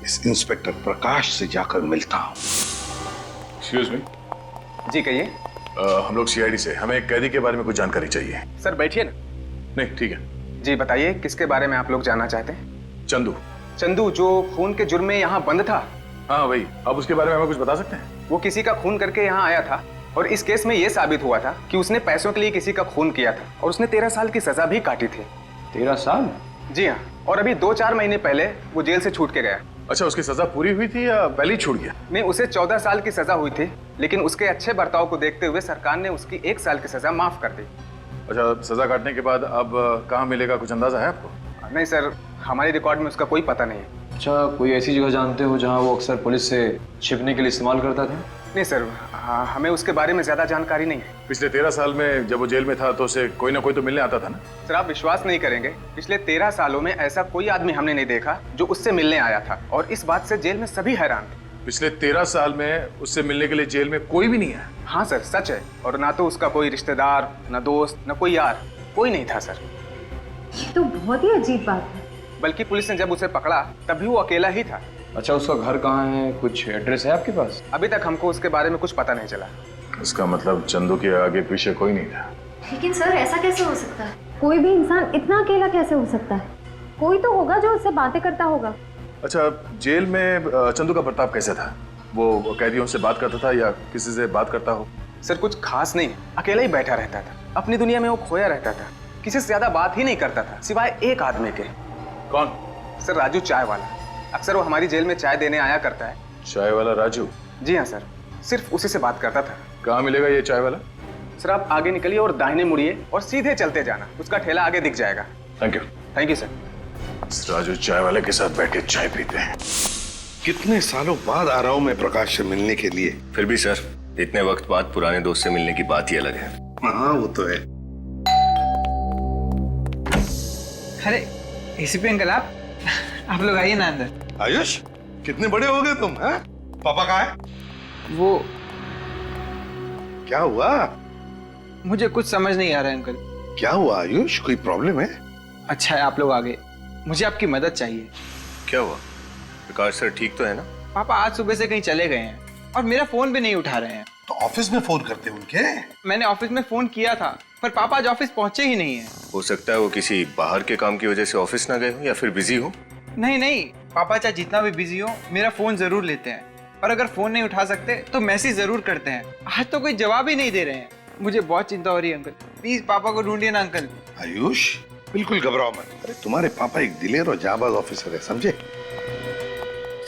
S4: इस इंस्पेक्टर प्रकाश से जाकर मिलता हूं।
S5: Excuse me.
S7: जी कहिए।
S5: हम लोग सीआईडी से, हमें एक कैदी के बारे में कुछ जानकारी चाहिए।
S7: सर बैठिए ना।
S5: नहीं ठीक है।
S7: जी बताइए किसके बारे में आप लोग जानना चाहते हैं?
S5: चंदू।
S7: चंदू जो खून के जुर्म में यहाँ बंद था?
S5: हाँ वही। आप उसके बारे में हमें कुछ बता सकते हैं?
S7: वो किसी का खून करके यहाँ आया था और इस केस में ये साबित हुआ था कि उसने पैसों के लिए किसी का खून किया था और उसने 13 साल की सजा भी काटी थी।
S3: 13 साल?
S7: जी हाँ, और अभी 2-4 महीने पहले वो जेल से छूट के गया।
S5: अच्छा, उसकी सजा पूरी हुई थी या पहले ही छूट गया?
S7: नहीं, उसे 14 साल की सजा हुई थी, लेकिन उसके अच्छे बर्ताव को देखते हुए सरकार ने उसकी 1 साल की सजा माफ कर दी।
S5: अच्छा, सजा काटने के बाद अब कहाँ मिलेगा, कुछ अंदाजा है आपको?
S7: नहीं सर, हमारे रिकॉर्ड में उसका कोई पता नहीं है।
S3: अच्छा, कोई ऐसी जगह जानते हो जहाँ वो अक्सर पुलिस से छिपने के लिए इस्तेमाल करता था?
S7: नहीं सर, हमें उसके बारे में ज्यादा जानकारी नहीं है।
S5: पिछले 13 साल में जब वो जेल में था तो उसे कोई ना कोई तो मिलने आता था ना?
S7: सर आप विश्वास नहीं करेंगे, पिछले 13 सालों में ऐसा कोई आदमी हमने नहीं देखा जो उससे मिलने आया था, और इस बात से जेल में सभी हैरान थे।
S5: पिछले 13 साल में उससे मिलने के लिए जेल में कोई भी नहीं है?
S7: हाँ सर, सच है। और ना तो उसका कोई रिश्तेदार, ना दोस्त, ना कोई यार, कोई नहीं था सर।
S6: ये तो बहुत ही अजीब बात है।
S7: बल्कि पुलिस ने जब उसे पकड़ा तब भी वो अकेला ही था।
S3: अच्छा, उसका घर कहाँ है, कुछ एड्रेस है आपके पास?
S7: अभी तक हमको उसके बारे में कुछ पता नहीं चला।
S5: इसका मतलब चंदू के आगे पीछे कोई नहीं था।
S6: लेकिन सर ऐसा कैसे हो सकता है? कोई भी इंसान इतना अकेला कैसे हो सकता है? कोई तो होगा जो उससे बातें करता होगा।
S5: अच्छा, जेल में चंदू का बर्ताव कैसा था? वो कैदियों से बात करता था या किसी से बात करता हो?
S7: सर कुछ खास नहीं, अकेला ही बैठा रहता था, अपनी दुनिया में वो खोया रहता था, किसी से ज्यादा बात ही नहीं करता था सिवाय एक आदमी के।
S5: कौन?
S7: सर राजू, चाय वाला। अक्सर वो हमारी जेल में चाय देने आया करता है।
S5: चाय वाला राजू?
S7: जी हाँ सर, सिर्फ उसी से बात करता था।
S5: कहाँ मिलेगा ये चाय वाला?
S7: सर आप आगे निकलिए और दाहिने मुड़िए और सीधे चलते जाना, उसका ठेला आगे दिख जाएगा।
S5: Thank you.
S7: Thank you sir.
S5: Raju चाय वाले के साथ बैठ के चाय पीते हैं।
S4: कितने सालों बाद आ रहा हूं मैं प्रकाश से मिलने के लिए।
S12: फिर भी सर, इतने वक्त बाद पुराने दोस्त से मिलने की बात ही अलग है।
S4: हाँ वो तो है।
S14: अरे एसीपी अंकल, आप लोग आइए ना अंदर।
S4: आयुष, कितने बड़े हो गए तुम, हैं? पापा कहाँ है?
S14: वो
S4: क्या हुआ?
S14: मुझे कुछ समझ नहीं आ रहा है अंकल।
S4: क्या हुआ आयुष, कोई प्रॉब्लम है?
S14: अच्छा है आप लोग आ गए, मुझे आपकी मदद चाहिए।
S12: क्या हुआ? प्रकाश सर ठीक तो है ना?
S14: पापा आज सुबह से कहीं चले गए हैं और मेरा फोन भी नहीं उठा रहे हैं।
S4: तो ऑफिस में फोन करते उनके?
S14: मैंने ऑफिस में फोन किया था पर पापा आज ऑफिस पहुंचे ही नहीं है।
S12: हो सकता है वो किसी बाहर के काम की वजह से ऑफिस ना गए हो या फिर बिजी हो।
S14: नहीं नहीं, पापा चाहे जितना भी बिजी हो मेरा फोन जरूर लेते हैं, और अगर फोन नहीं उठा सकते तो मैसेज जरूर करते हैं। आज तो कोई जवाब ही नहीं दे रहे हैं, मुझे बहुत चिंता हो रही है अंकल। प्लीज पापा को ढूंढिए ना अंकल।
S4: आयुष बिल्कुल घबराओ मत, अरे तुम्हारे पापा एक दिलेर और जाबाज ऑफिसर है, समझे?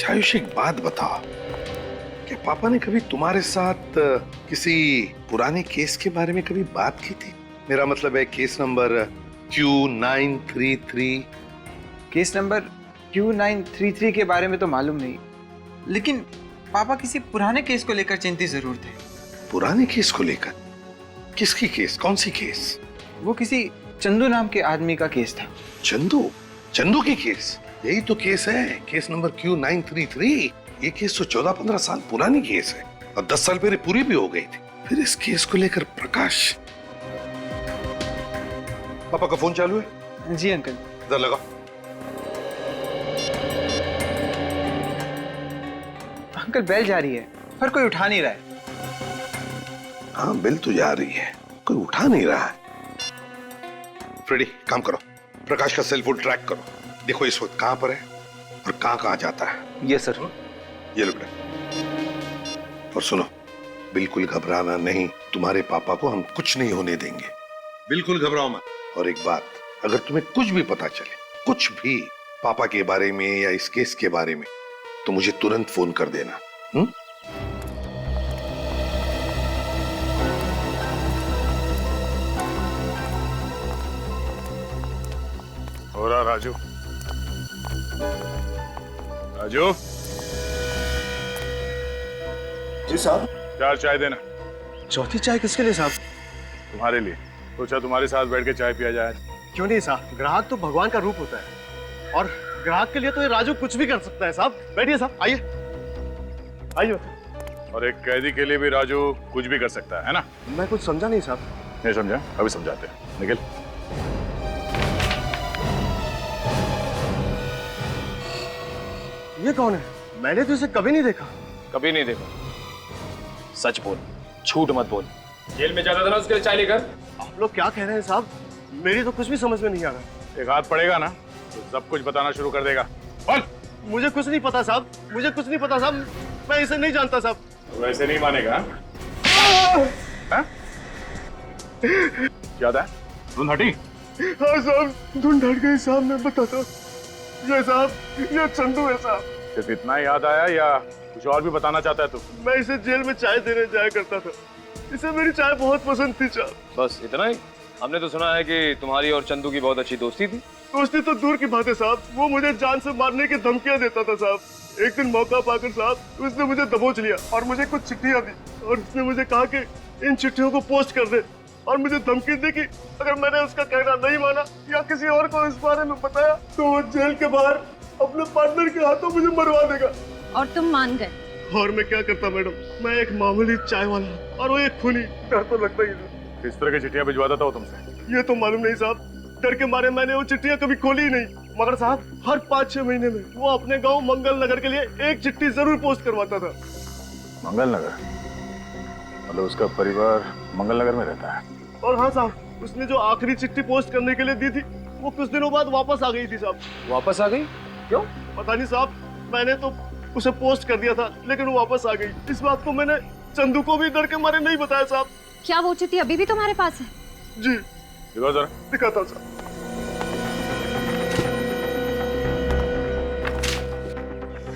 S4: आयुष एक बात बताओ, क्या पापा ने कभी तुम्हारे साथ किसी पुराने केस के बारे में कभी बात की थी? मेरा मतलब है case number Q933।
S14: Case number Q933 के बारे में तो मालूम नहीं, लेकिन पापा किसी पुराने केस को लेकर चिंतित जरूर थे।
S4: पुराने केस को लेकर? किसकी केस, कौन सी केस?
S14: वो किसी चंदू नाम के आदमी का केस था।
S4: चंदू? चंदू की केस? यही तो केस है, केस नंबर Q933। ये केस तो 14-15 साल पुरानी केस है और 10 साल पहले पूरी भी हो गई थी। फिर इस केस को लेकर प्रकाश। पापा का फोन चालू है?
S14: जी अंकल।
S4: इधर लगाओ।
S14: अंकल बेल जा रही है पर कोई उठा नहीं रहा है।
S4: हाँ बेल तो जा रही है, कोई उठा नहीं रहा है। फ्रेडी, काम करो, प्रकाश का सेल फोन ट्रैक करो, देखो इस वक्त कहां पर है और कहां जाता है।
S7: Yes sir.
S4: ये लो बेटा। और सुनो, बिल्कुल घबराना नहीं, तुम्हारे पापा को हम कुछ नहीं होने देंगे, बिल्कुल घबराओ मत। और एक बात, अगर तुम्हें कुछ भी पता चले, कुछ भी पापा के बारे में या इस केस के बारे में, तो मुझे तुरंत फोन कर देना।
S5: हो रहा राजू? राजू
S8: जी साहब।
S5: 4 चाय देना।
S8: चौथी चाय किसके लिए साहब?
S5: तुम्हारे लिए। सोचा तुम्हारे साथ बैठ के चाय पिया जाए।
S8: क्यों नहीं साहब, ग्राहक तो भगवान का रूप होता है और ग्राहक के लिए तो ये राजू कुछ भी कर सकता है साहब। बैठिए साहब, आइए आइए।
S5: और एक कैदी के लिए भी राजू कुछ भी कर सकता है ना?
S8: मैं कुछ समझा नहीं साहब।
S5: नहीं समझा? अभी समझाते हैं, निकल।
S8: ये कौन है? मैंने तो इसे कभी नहीं देखा।
S15: कभी नहीं देखा। सच बोल, झूठ मत बोल। जेल में जाता था ना उसके लिए चाय लेकर।
S8: आप लोग क्या कह रहे हैं साहब? मेरी तो कुछ भी समझ में नहीं आ रहा।
S5: एक हाथ पड़ेगा ना तो सब कुछ बताना शुरू कर देगा। बोल।
S8: मुझे कुछ नहीं पता साहब, मुझे कुछ नहीं पता साहब, मैं इसे नहीं जानता साहब।
S5: तो वैसे नहीं मानेगा? हाँ? क्या था? धुंध हटी?
S8: हाँ साहब, धुंध हट गई साहब, मैं बताता हूँ। ये साहब, ये चंदू है साहब।
S5: सिर्फ इतना ही याद आया या कुछ और भी बताना चाहता है तू?
S8: मैं इसे जेल में चाय देने जाया करता था, इसे मेरी चाय बहुत पसंद थी साहब।
S15: बस इतना ही? हमने तो सुना है कि तुम्हारी और चंदू की बहुत अच्छी दोस्ती थी।
S8: दोस्ती तो दूर की बात है साहब, वो मुझे जान से मारने की धमकियां देता था साहब। एक दिन मौका पाकर साहब उसने मुझे दबोच लिया और मुझे कुछ चिट्ठियां दी और उसने मुझे कहा कि इन चिट्ठियों को पोस्ट कर दे और मुझे धमकी दी कि अगर मैंने उसका कहना नहीं माना या किसी और को इस बारे में बताया तो वो जेल के बाहर अपने पार्टनर के हाथों मुझे मरवा देगा।
S6: और तुम मान गए?
S8: और मैं क्या करता मैडम, मैं एक मामूली चाय वाला और वो एक खूनी, डर तो लगता ही था।
S5: किस तरह की चिट्ठियां भिजवाता था वो तुमसे?
S8: ये तो मालूम नहीं साहब, डर के मारे मैंने वो चिट्ठियां कभी खोली ही नहीं। मगर साहब हर 5-6 महीने में वो अपने गांव मंगल नगर के लिए एक चिट्ठी जरूर पोस्ट करवाता था।
S5: मंगल नगर? मतलब उसका परिवार मंगल नगर में रहता है?
S8: और हाँ साहब, उसने जो आखिरी चिट्ठी पोस्ट करने के लिए दी थी वो कुछ दिनों बाद वापस आ गई थी साहब।
S15: वापस आ गई? क्यों?
S8: पता नहीं साहब, मैंने तो उसे पोस्ट कर दिया था लेकिन वो वापस आ गई। इस बात को मैंने चंदू को भी डर के मारे नहीं बताया साहब।
S6: क्या वो चिट्ठी अभी भी तुम्हारे पास है?
S8: जी।
S5: दिखाओ जरा।
S8: दिखाता हूँ साहब।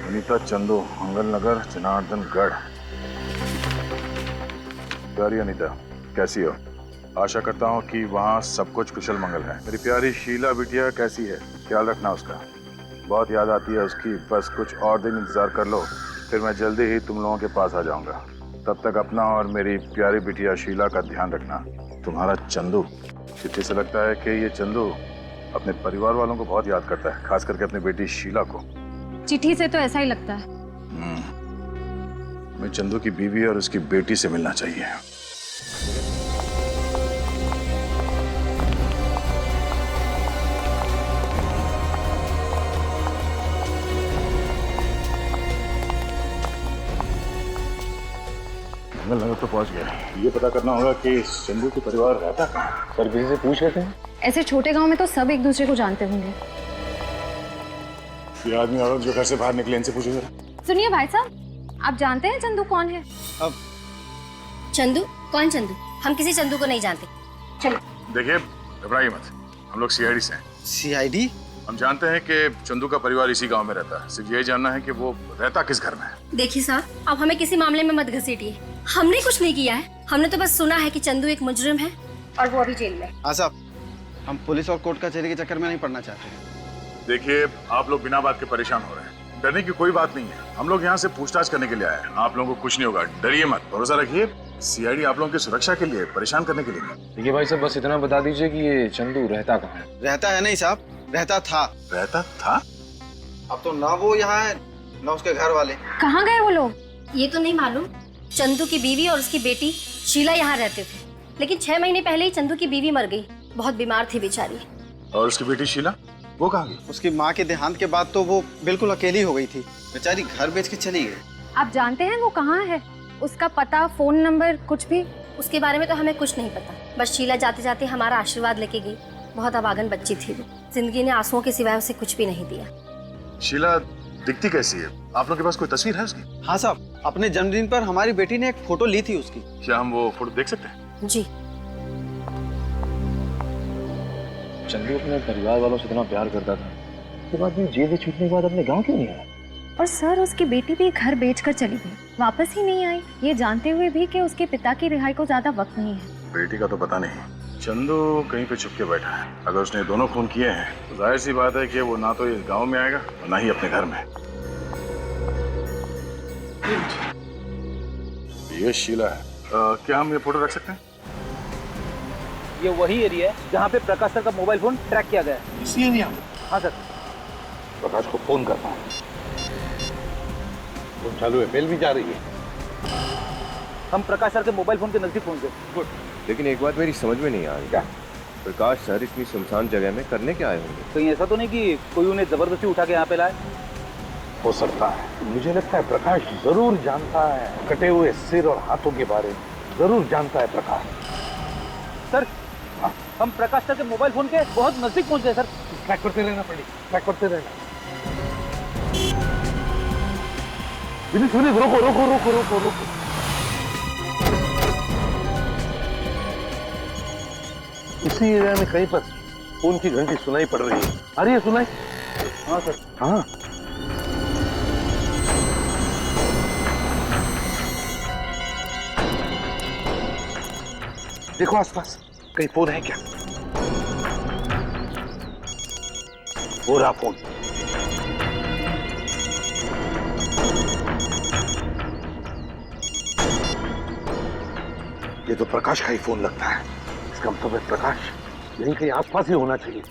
S5: अनीता चंदू, मंगल नगर, जनार्दन गढ़। प्यारी अनीता, कैसी हो? आशा करता हूँ कि वहाँ सब कुछ कुशल मंगल है। मेरी प्यारी शीला बिटिया कैसी है? ख्याल रखना उसका, बहुत याद आती है उसकी। बस कुछ और दिन इंतजार कर लो, फिर मैं जल्दी ही तुम लोगों के पास आ जाऊंगा। तब तक अपना और मेरी प्यारी बिटिया शीला का ध्यान रखना। तुम्हारा चंदू। चिट्ठी से लगता है कि ये चंदू अपने परिवार वालों को बहुत याद करता है, खास करके अपनी बेटी शीला को।
S6: चिट्ठी से तो ऐसा ही लगता है।
S5: मैं चंदू की बीवी और उसकी बेटी से मिलना चाहिए। मंगल नगर तो पहुंच गया। ये पता करना होगा कि चंदू के परिवार रहता कहाँ। सर किसी से पूछ लेते हैं।
S6: ऐसे छोटे गांव में तो सब एक दूसरे को जानते होंगे।
S5: ये आदमी औरत जो घर से बाहर निकले, इनसे पूछो जरा।
S6: सुनिए भाई साहब, आप जानते हैं चंदू कौन है?
S16: अब चंदू? कौन चंदू? हम किसी चंदू को नहीं जानते। चलो।
S5: देखिए, घबराइए मत, हम लोग सीआईडी से हैं।
S8: सीआईडी?
S5: हम जानते हैं कि चंदू का परिवार इसी गांव में रहता है। सिर्फ यही जानना है कि वो रहता किस घर में है।
S16: देखिए साहब, अब हमें किसी मामले में मत घसीटिए। हमने कुछ नहीं किया है, हमने तो बस सुना है कि चंदू एक मुजरिम है और वो अभी जेल में।
S8: हाँ साहब, हम पुलिस और कोर्ट कचहरी के चक्कर में नहीं पड़ना चाहते।
S5: देखिए, आप लोग बिना बात के परेशान हो रहे हैं। डरने की कोई बात नहीं है, हम लोग यहाँ से पूछताछ करने के लिए आए हैं। आप लोगों को कुछ नहीं होगा, डरिए मत, भरोसा रखिए। सीआईडी आप लोगों की सुरक्षा के लिए, परेशान करने के लिए नहीं।
S15: देखिए भाई साहब, बस इतना बता दीजिए कि ये चंदू रहता कहाँ है?
S8: रहता है नहीं साहब, रहता था।
S5: रहता था?
S8: अब तो ना वो यहाँ है ना उसके घर वाले।
S6: कहाँ गए वो लोग?
S16: ये तो नहीं मालूम। चंदू की बीवी और उसकी बेटी शीला यहाँ रहते थे, लेकिन 6 महीने पहले ही चंदू की बीवी मर गई। बहुत बीमार थी बेचारी।
S5: और उसकी बेटी शीला, वो कहाँ गई?
S8: उसकी माँ के देहांत के बाद तो वो बिल्कुल अकेली हो गई थी, बेचारी घर बेच के चली गई।
S6: आप जानते हैं वो कहाँ है? उसका पता, फोन नंबर, कुछ भी?
S16: उसके बारे में तो हमें कुछ नहीं पता। बस शीला जाते जाते हमारा आशीर्वाद लेके गई बहुत अभागन बच्ची थी वो। जिंदगी ने आंसुओं के सिवाय उसे कुछ भी नहीं दिया।
S12: शीला दिखती कैसी है? आप लोग के पास कोई तस्वीर है उसकी?
S14: हाँ साहब, अपने जन्मदिन पर हमारी बेटी ने एक फोटो ली थी उसकी।
S12: क्या हम वो फोटो देख सकते हैं?
S16: जी।
S15: चंदू अपने परिवार वालों से इतना प्यार करता था, उसके बाद भी जेल से छूटने के बाद अपने गांव क्यों नहीं आया?
S6: और सर उसकी बेटी भी घर बेचकर चली गई, वापस ही नहीं आई, ये जानते हुए भी कि उसके पिता की रिहाई को ज्यादा वक्त नहीं है।
S5: बेटी का तो पता नहीं, चंदू कहीं पे छुप के बैठा है। अगर उसने दोनों खून किए हैं तो जाहिर सी बात है कि वो ना तो इस गांव में आएगा और ना ही अपने घर में। ये शीला है। क्या हम ये फोटो रख सकते हैं?
S2: ये वही एरिया है जहाँ पे प्रकाश सर का मोबाइल फोन ट्रैक किया गया है।
S4: इसी एरिया में?
S2: हाँ सर।
S4: प्रकाश को फोन करना है। फोन चालू है, मेल भी जा रही है।
S2: हम प्रकाश सर के मोबाइल फोन के नजदीक पहुंच गए। गुड।
S12: लेकिन एक बात मेरी समझ में नहीं आ रही। क्या? प्रकाश सर इतनी सुनसान जगह में करने क्या आए होंगे?
S2: कहीं ऐसा तो नहीं कि कोई उन्हें जबरदस्ती उठा के यहाँ पे लाए?
S4: हो सकता है। मुझे लगता है प्रकाश जरूर जानता है कटे हुए सिर और हाथों के बारे में। जरूर जानता है प्रकाश।
S2: सर, हम प्रकाश सर के मोबाइल फोन के बहुत नजदीक पहुंच गए सर।
S4: ट्रैक करते रहना पड़ी, ट्रैक करते रहना। विनीत, विनीत, रोको रोको रोको रोको रोको। इसी एरिया में कहीं पर फोन की घंटी सुनाई पड़ रही है। आ रही है सुनाई?
S2: हाँ सर।
S4: हाँ। देखो आसपास कहीं फोन है क्या? हो रहा फोन। ये तो प्रकाश का ही फोन लगता है। इसका मतलब है प्रकाश यहीं कहीं आसपास ही होना चाहिए।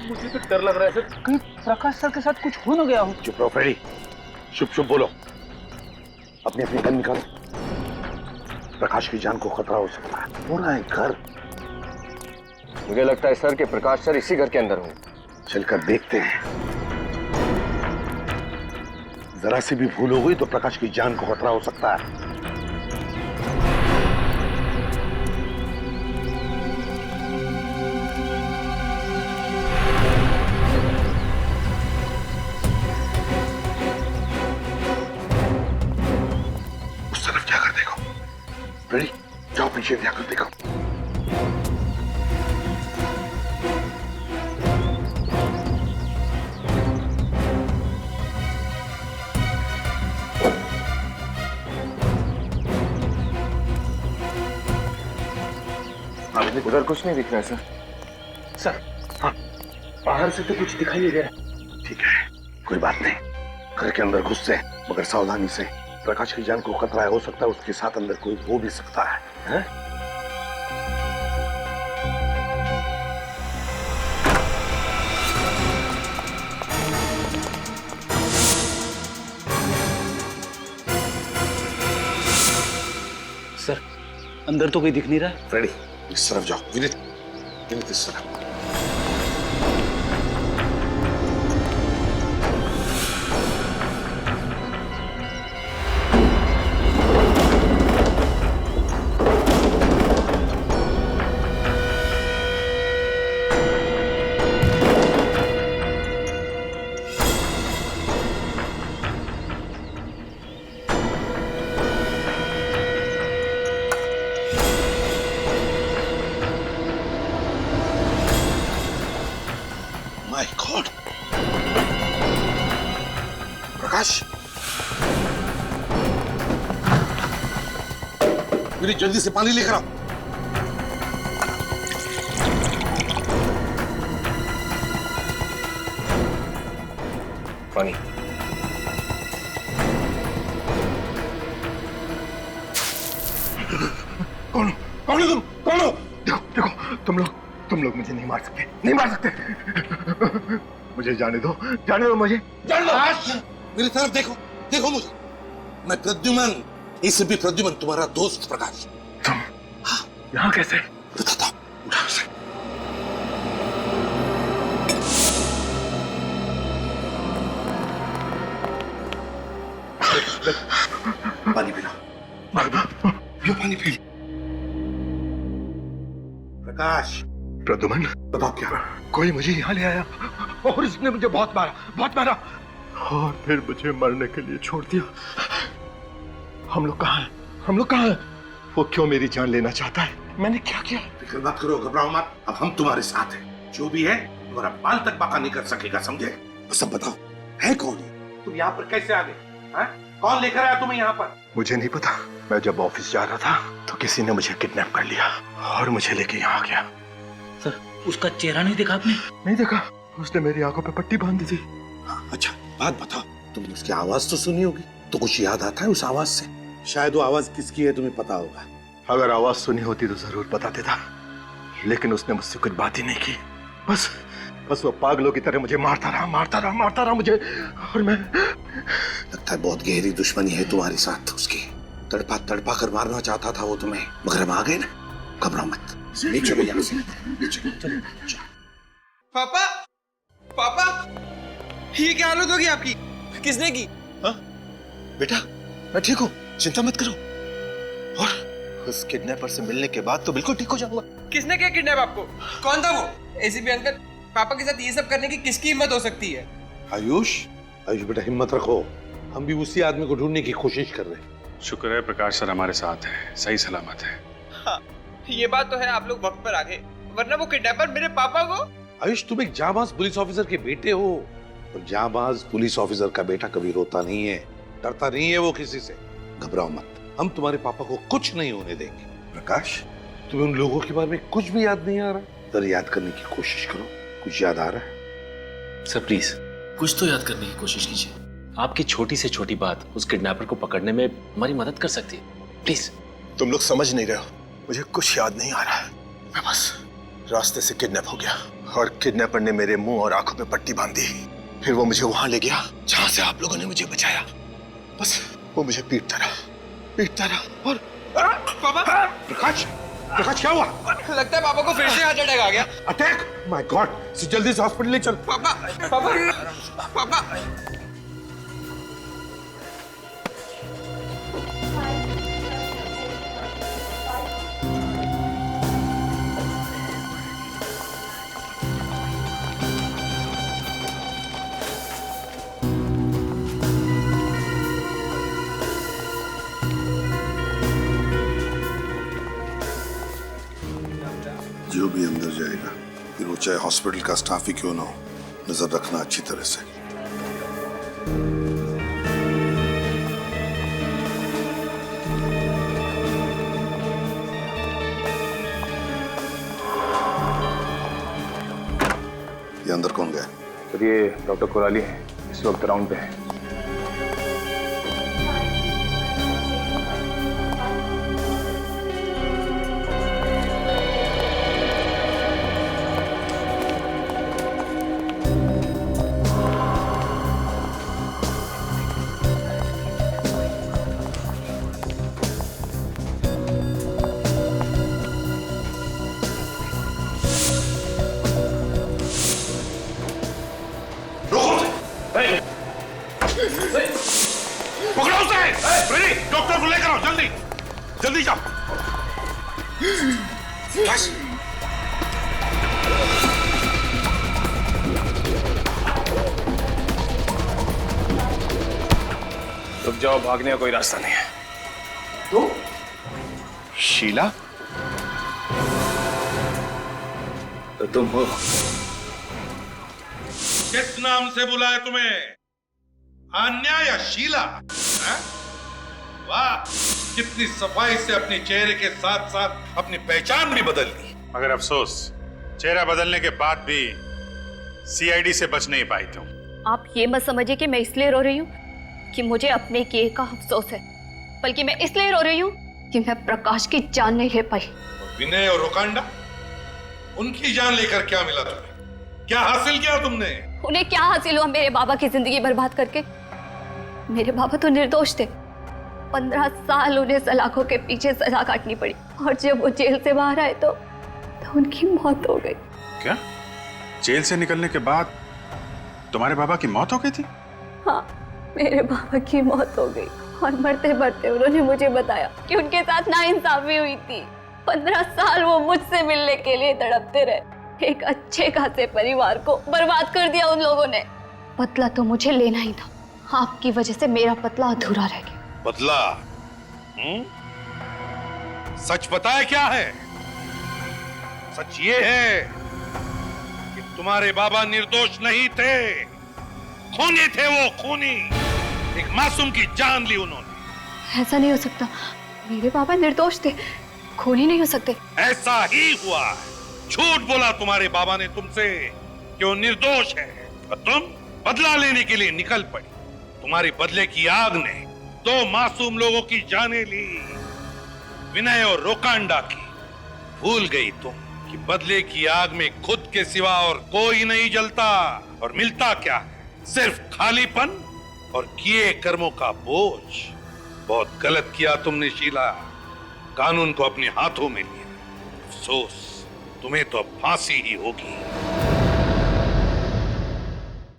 S2: मुझे तो डर लग रहा है सर, कहीं प्रकाश सर के साथ कुछ हो न गया हो।
S4: चुप रहो फ्रेडी, शुभ शुभ बोलो। अपनी अपनी गन निकालो। प्रकाश की जान को खतरा हो सकता है। पूरा है घर।
S12: मुझे लगता है सर कि प्रकाश सर इसी घर के अंदर होंगे।
S4: चलकर देखते हैं। जरा सी भी भूल हो गई तो प्रकाश की जान को खतरा हो सकता है। उस तरफ जाकर देखो। रेडी, जाओ पीछे जाकर देखो।
S12: उधर कुछ नहीं दिख रहा है सर।
S4: सर, हाँ, बाहर से तो कुछ दिखाई नहीं दे रहा। ठीक है, कोई बात नहीं। घर के अंदर घुसते मगर सावधानी से। प्रकाश की जान को खतरा हो सकता है, उसके साथ अंदर कोई हो भी सकता है, हैं?
S2: सर, अंदर तो कोई दिख नहीं रहा है।
S4: फ्रेडी, इस तरफ जाओ। विनीत, विनीत इस तरफ। माय गॉड, प्रकाश! विनीत, जल्दी से पानी लेकर आओ।
S12: पानी।
S4: कौन हो? कौन हो तुम? कौन हो? देखो देखो, तुम लोग मुझे नहीं मार सकते, नहीं मार सकते। मुझे जाने दो मुझे, जाने दो। मेरी तरफ देखो, देखो मुझे। मैं प्रद्युमन, इससे भी प्रद्युमन, तुम्हारा दोस्त प्रकाश। तुम यहाँ कैसे? बताता हूँ, उठाओ उसे। पानी पीना, ये पानी पी। प्रकाश, प्रदुमन, बताओ क्या? कोई मुझे यहाँ ले आया और इसने मुझे बहुत मारा और फिर मुझे मरने के लिए छोड़ दिया। हम लोग कहाँ हैं? वो क्यों मेरी जान लेना चाहता है? मैंने क्या किया? फिक्र मत करो, घबराओ मत। अब हम तुम्हारे साथ हैं। जो भी है तुम्हारा बाल तक बाका नहीं कर सकेगा, समझे? तो सब बताओ, है कौन है? तुम यहाँ पर कैसे आ गए? कौन लेकर आया तुम्हें यहाँ पर? मुझे नहीं पता। मैं जब ऑफिस जा रहा था तो किसी ने मुझे किडनैप कर लिया और मुझे लेके यहाँ आ गया।
S2: सर, उसका चेहरा नहीं देखा आपने?
S4: नहीं देखा। उसने मेरी आंखों पे पट्टी बांध दी थी। अच्छा बात बताओ, तुमने उसकी आवाज तो सुनी होगी, तो कुछ याद आता है उस आवाज से? शायद वो आवाज किसकी है तुम्हें पता होगा। अगर आवाज सुनी होती तो जरूर बता देता, लेकिन उसने मुझसे कुछ बात ही नहीं की। बस वो पागलों की तरह मुझे मारता रहा मुझे। और मैं, लगता है बहुत गहरी दुश्मनी है तुम्हारे साथ उसकी। तड़पा कर मारना चाहता था वो तुम्हें, मगर हम आ गए ना। घबराओ मत, नीचे चलो यहाँ से, नीचे चलो।
S14: पापा, ये क्या हालत होगी आपकी? किसने की?
S4: हाँ बेटा, मैं ठीक हूँ, चिंता मत करो। और उस किडनैपर से मिलने के बाद तो बिल्कुल ठीक हो जाऊंगा।
S14: किसने किया किडनैप आपको? कौन था वो? एसीपी अंकल, पापा के साथ ये सब करने की किसकी हिम्मत हो सकती है?
S4: आयुष बेटा, हिम्मत रखो। हम भी उसी आदमी को ढूंढने की कोशिश कर रहे हैं।
S11: शुक्र है प्रकाश सर हमारे साथ है, सही सलामत है।
S14: हाँ, ये बात तो है, आप लोग वक्त पर आ गए, वरना वो किडनैपर मेरे पापा को।
S4: आयुष, तुम एक जाबाज पुलिस ऑफिसर के बेटे हो, और जाबाज पुलिस ऑफिसर का बेटा कभी रोता नहीं है, डरता नहीं है वो किसी से। घबराओ मत, हम तुम्हारे पापा को कुछ नहीं होने देंगे। प्रकाश, तुम्हें उन लोगों के बारे में कुछ भी याद नहीं आ रहा? जरा याद करने की कोशिश करो, कुछ याद आ रहा है?
S15: सर प्लीज कुछ तो याद करने की कोशिश कीजिए। आपकी छोटी से छोटी बात उस किडनैपर को पकड़ने में हमारी मदद कर सकती है, प्लीज।
S4: तुम लोग समझ नहीं रहे हो, मुझे कुछ याद नहीं आ रहा है। मैं बस रास्ते से किडनैप हो गया और किडनैपर ने मेरे मुंह और आंखों पे पट्टी बांध दी। फिर वो मुझे वहां ले गया जहां से आप लोगों ने मुझे बचाया। बस वो मुझे पीटता रहा और
S14: पापा!
S4: प्रकाश क्या हुआ?
S14: लगता है पापा को फिर से हार्ट अटैक आ गया।
S4: अटैक? माय गॉड, जल्दी से हॉस्पिटल ले चल।
S14: पापा!
S4: जो भी अंदर जाएगा, फिर वो चाहे हॉस्पिटल का स्टाफ ही क्यों ना हो, नजर रखना अच्छी तरह से। ये अंदर कौन गया?
S12: सर ये डॉक्टर कोराली है, इस वक्त राउंड पे है।
S4: पकड़ो उसे! डॉक्टर को लेकर आओ, जल्दी जाओ। बस।
S12: रुक जाओ, भागने का कोई रास्ता नहीं है।
S4: तो
S12: शीला, तो तुम हो?
S4: किस नाम से बुलाया तुम्हें? आन्या या शीला? वाह, कितनी सफाई से अपने चेहरे के साथ साथ अपनी पहचान भी बदल ली।
S5: मगर अफसोस, चेहरा बदलने के बाद भी सीआईडी से बच नहीं पाई तुम।
S6: आप ये मत समझिए कि मैं इसलिए रो रही हूँ कि मुझे अपने किए का अफसोस है, बल्कि मैं इसलिए रो रही हूँ कि मैं प्रकाश की जान नहीं ले पाई।
S4: विनय और रोकांडा, उनकी जान लेकर क्या मिला तुम्हें? क्या हासिल किया तुमने?
S6: उन्हें क्या हासिल हुआ मेरे बाबा की जिंदगी बर्बाद करके? मेरे बाबा तो निर्दोष थे। 15 साल उन्हें सलाखों के पीछे सजा काटनी पड़ी, और जब वो जेल से बाहर आए तो उनकी मौत हो गई।
S5: क्या? जेल से निकलने के बाद तुम्हारे बाबा की मौत हो गई थी?
S6: हाँ, मेरे बाबा की मौत हो गई, और मरते मरते उन्होंने मुझे बताया कि उनके साथ नाइंसाफी हुई थी। 15 साल वो मुझसे मिलने के लिए तड़पते रहे। एक अच्छे खासे परिवार को बर्बाद कर दिया उन लोगों ने। बदला तो मुझे लेना ही था, आपकी वजह से मेरा बदला अधूरा रह गया।
S4: बदला? सच पता है क्या है? सच ये है कि तुम्हारे बाबा निर्दोष नहीं थे, खूनी थे। वो खूनी, एक मासूम की जान ली उन्होंने।
S6: ऐसा नहीं हो सकता, मेरे पापा निर्दोष थे, खूनी नहीं हो सकते।
S4: ऐसा ही हुआ। झूठ बोला तुम्हारे बाबा ने तुमसे कि वो निर्दोष है, और तुम बदला लेने के लिए निकल पड़ी। तुम्हारी बदले की आग ने 2 मासूम लोगों की जानें ली, विनय और रोकांडा की। भूल गई तुम कि बदले की आग में खुद के सिवा और कोई नहीं जलता, और मिलता क्या है? सिर्फ खालीपन और किए कर्मों का बोझ। बहुत गलत किया तुमने शीला, कानून को अपने हाथों में लिया। अफसोस, तुम्हें तो अब फांसी ही होगी।